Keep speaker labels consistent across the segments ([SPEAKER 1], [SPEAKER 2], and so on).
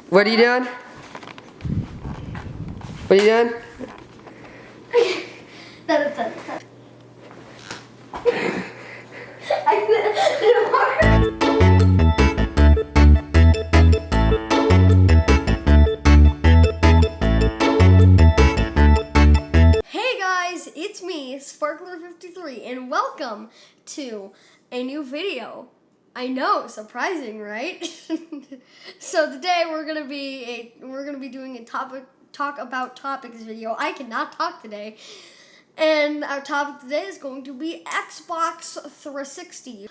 [SPEAKER 1] What are you doing? What are you doing?
[SPEAKER 2] Hey guys, it's me, Sparkler53, and welcome to a new video. I know, surprising, right? So today we're gonna be doing a talk about topics video. I cannot talk today, and our topic today is going to be Xbox 360.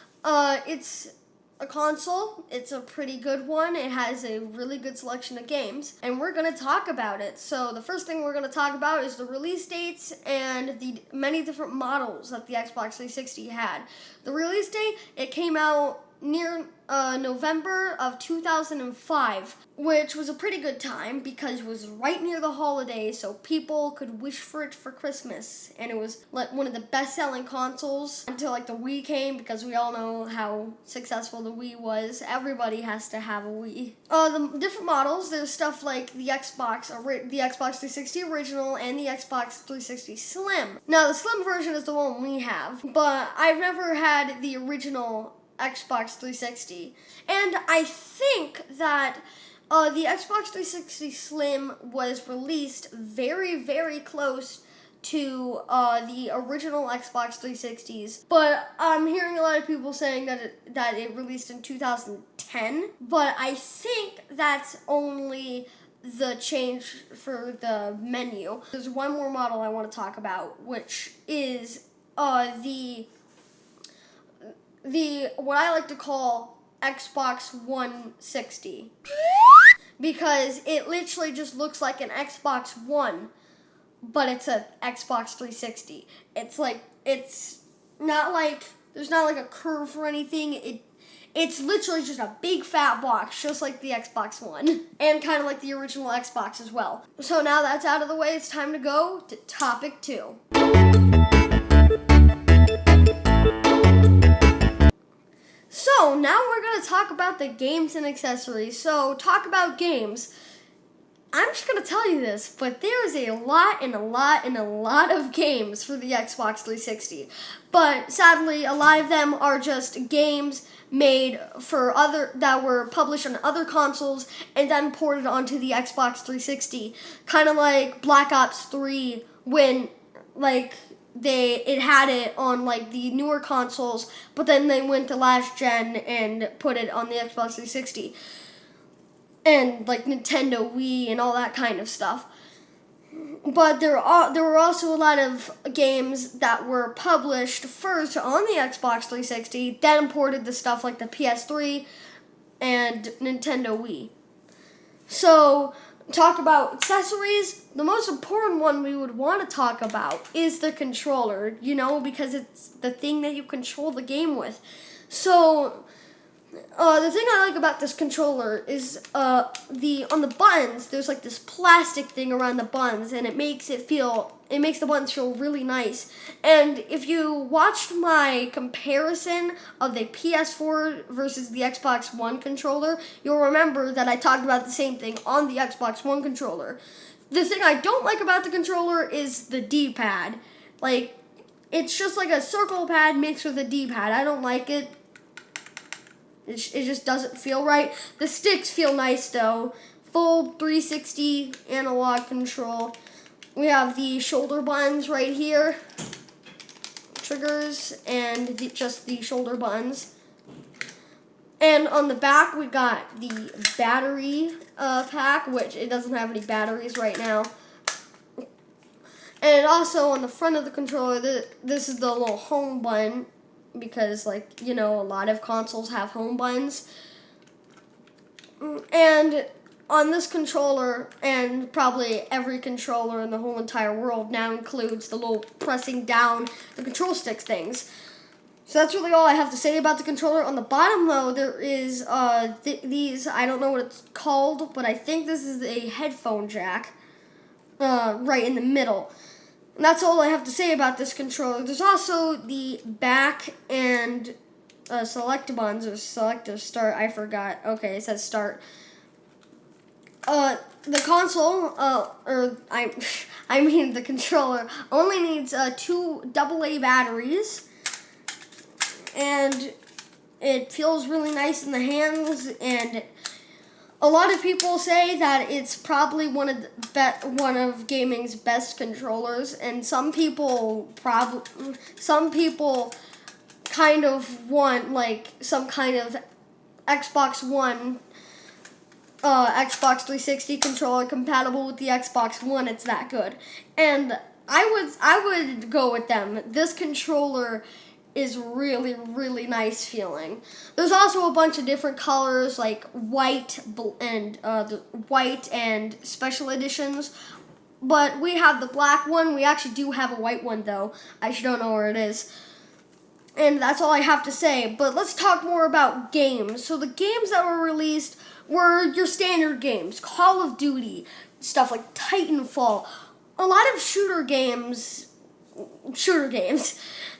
[SPEAKER 2] It's a console. It's a pretty good one. It has a really good selection of games, and we're going to talk about it. So the first thing we're going to talk about is the release dates and the many different models that the Xbox 360 had. The release date, it came out near November of 2005, which was a pretty good time because it was right near the holidays, so people could wish for it for Christmas, and it was like one of the best-selling consoles until like the Wii came, because we all know how successful the Wii was. Everybody has to have a Wii. The different models, there's stuff like the Xbox 360 original and the Xbox 360 Slim. Now the Slim version is the one we have, but I've never had the original Xbox 360, and I think that the Xbox 360 Slim was released very, very close to the original Xbox 360s, but I'm hearing a lot of people saying that it released in 2010, but I think that's only the change for the menu. There's one more model I want to talk about, which is the what I like to call Xbox 160, because it literally just looks like an Xbox One, but it's a Xbox 360. It's not like there's not like a curve or anything. It's literally just a big fat box, just like the Xbox One, and kind of like the original Xbox as well. So now that's out of the way, it's time to go to topic 2. So now we're going to talk about the games and accessories. So talk about games. I'm just going to tell you this, but there is a lot of games for the Xbox 360. But sadly, a lot of them are just games made for that were published on other consoles and then ported onto the Xbox 360. Kind of like Black Ops 3, when it had it on like the newer consoles, but then they went to last gen and put it on the Xbox 360 and like Nintendo Wii and all that kind of stuff. But there were also a lot of games that were published first on the Xbox 360, then ported to stuff like the PS3 and Nintendo Wii. So talk about accessories. The most important one we would want to talk about is the controller, because it's the thing that you control the game with. So the thing I like about this controller is on the buttons, there's like this plastic thing around the buttons, and it makes the buttons feel really nice. And if you watched my comparison of the PS4 versus the Xbox One controller, you'll remember that I talked about the same thing on the Xbox One controller. The thing I don't like about the controller is the D-pad. Like, it's just like a circle pad mixed with a D-pad. I don't like it. It just doesn't feel right. The sticks feel nice though. Full 360 analog control. We have the shoulder buttons right here. Triggers and just the shoulder buttons. And on the back we got the battery pack, which it doesn't have any batteries right now. And also on the front of the controller, this is the little home button, because a lot of consoles have home buttons. And on this controller, and probably every controller in the whole entire world now, includes the little pressing down the control stick things. So that's really all I have to say about the controller. On the bottom though, there is these, I don't know what it's called, but I think this is a headphone jack right in the middle. And that's all I have to say about this controller. There's also the back and select buttons, or select or start, I forgot. Okay, it says start. the console, I mean the controller, only needs 2 AA batteries, and it feels really nice in the hands, and a lot of people say that it's probably one of gaming's best controllers, and some people kind of want like some kind of Xbox One, Xbox 360 controller compatible with the Xbox One. It's that good, and I would go with them. This controller is really, really nice feeling. There's also a bunch of different colors like white and special editions, but we have the black one. We actually do have a white one though. I just don't know where it is. And that's all I have to say. But let's talk more about games. So the games that were released were your standard games, Call of Duty, stuff like Titanfall, a lot of shooter games.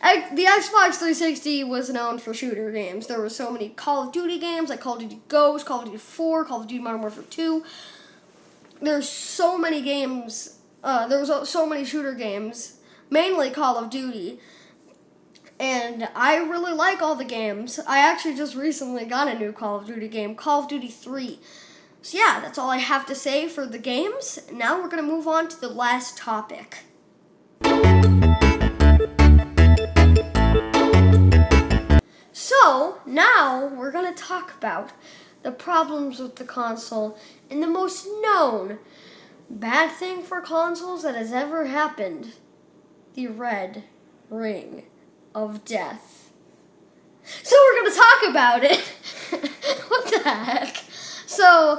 [SPEAKER 2] The Xbox 360 was known for shooter games. There were so many Call of Duty games, like Call of Duty Ghost, Call of Duty 4, Call of Duty Modern Warfare 2. There's so many games. There was so many shooter games, mainly Call of Duty. And I really like all the games. I actually just recently got a new Call of Duty game, Call of Duty 3. So yeah, that's all I have to say for the games. Now we're going to move on to the last topic. So, now we're going to talk about the problems with the console and the most known bad thing for consoles that has ever happened. The red ring of death. So we're going to talk about it. What the heck? So,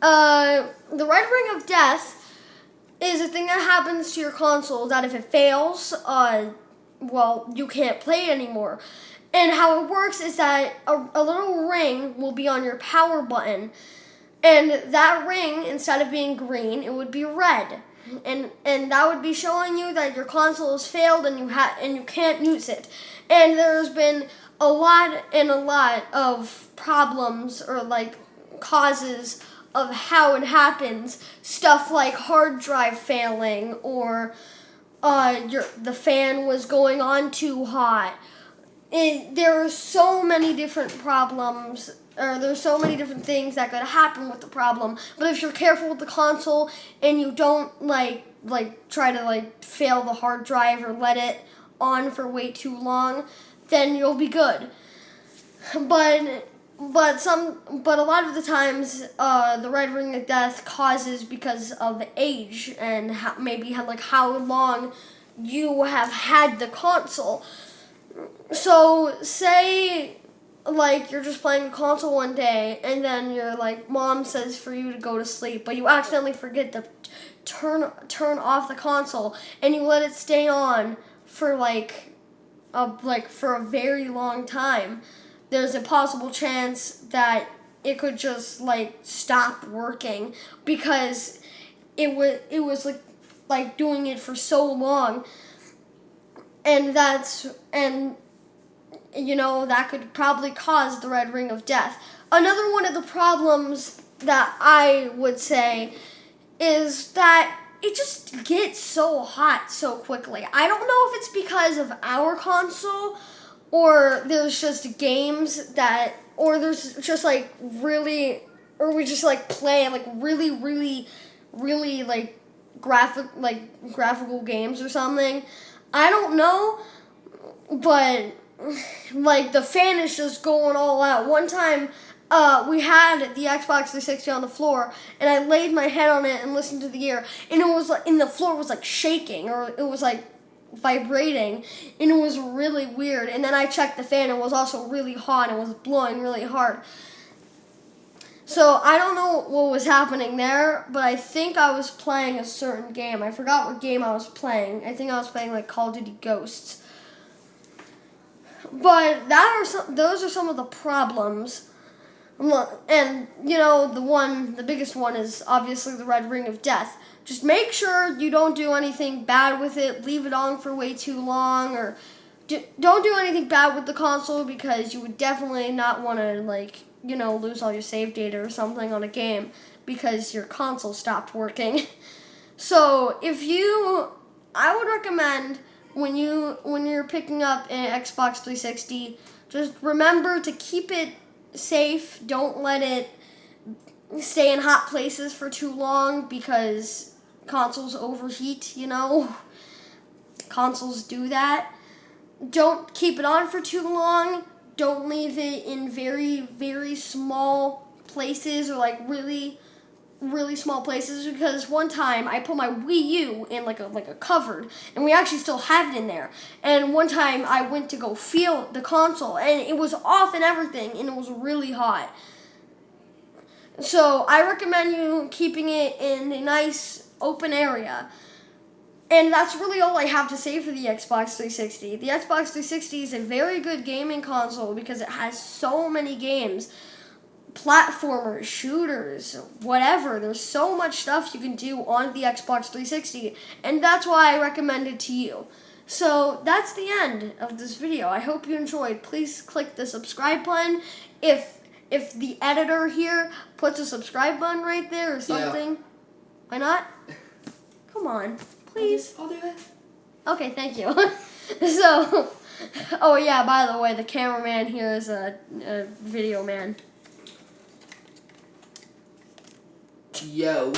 [SPEAKER 2] the red ring of death is a thing that happens to your console that if it fails, well, you can't play it anymore. And how it works is that a little ring will be on your power button, and that ring, instead of being green, it would be red, and that would be showing you that your console has failed and you can't use it. And there's been a lot of problems or like causes of how it happens. Stuff like hard drive failing, or the fan was going on too hot. There are so many different problems, or there's so many different things that could happen with the problem. But if you're careful with the console and you don't try to fail the hard drive or let it on for way too long, then you'll be good. But a lot of the times, the red ring of death causes because of age and how long you have had the console. So, say, you're just playing the console one day, and then your, mom says for you to go to sleep, but you accidentally forget to turn off the console, and you let it stay on for, for a very long time. There's a possible chance that it could just, stop working, because it was doing it for so long. And that could probably cause the red ring of death. Another one of the problems that I would say is that it just gets so hot so quickly. I don't know if it's because of our console, or there's just games that, or there's just or we just play really graphical games or something. I don't know, but the fan is just going all out. One time, we had the Xbox 360 on the floor, and I laid my head on it and listened to the air, and it was and the floor was shaking, or it was vibrating, and it was really weird. And then I checked the fan, and it was also really hot, and it was blowing really hard. So I don't know what was happening there, but I think I was playing a certain game. I forgot what game I was playing. I think I was playing Call of Duty Ghosts. But those are some of the problems. And the biggest one is obviously the red ring of death. Just make sure you don't do anything bad with it. Leave it on for way too long, or don't do anything bad with the console, because you would definitely not want to lose all your save data or something on a game. because your console stopped working. So I would recommend when you're picking up an Xbox 360, just remember to keep it safe. Don't let it stay in hot places for too long because consoles overheat, Consoles do that. Don't keep it on for too long. Don't leave it in very, very small places or like really, really small places, because one time I put my Wii U in like a cupboard and we actually still have it in there. And one time I went to go feel the console and it was off and everything and it was really hot. So I recommend you keeping it in a nice open area. And that's really all I have to say for the Xbox 360. The Xbox 360 is a very good gaming console because it has so many games. Platformers, shooters, whatever. There's so much stuff you can do on the Xbox 360, and that's why I recommend it to you. So that's the end of this video. I hope you enjoyed. Please click the subscribe button. If the editor here puts a subscribe button right there or something, why not? Come on, please.
[SPEAKER 1] I'll do it.
[SPEAKER 2] Okay, thank you. So, oh yeah, by the way, the cameraman here is a video man.
[SPEAKER 1] Yo.